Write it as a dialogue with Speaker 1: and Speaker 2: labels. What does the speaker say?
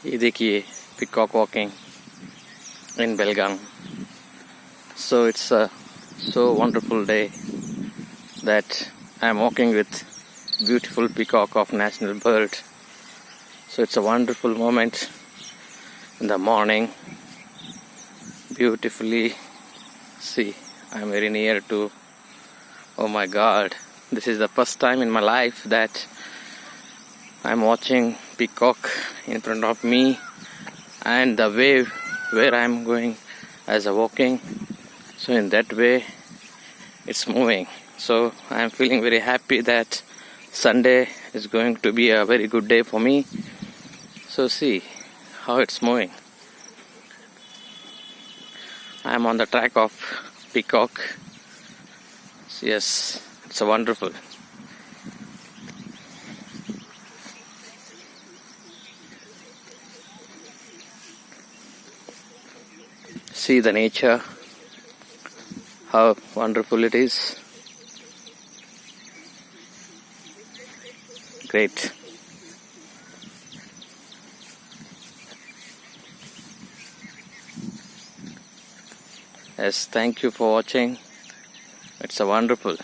Speaker 1: ये देखिए peacock walking in Belgaum. So it's a so wonderful day that I'm walking with beautiful peacock of national bird. So it's a wonderful moment in the morning. Beautifully, see, I'm very near to, oh my God, this is the first time in my life that I'm watching peacock in front of me, and the way where I'm going as a walking, so in that way it's moving. So I'm feeling very happy that Sunday is going to be a very good day for me. So see how it's moving. I'm on the track of peacock. Yes, it's a wonderful. See the nature, how wonderful it is. Great. Yes, thank you for watching. It's a wonderful.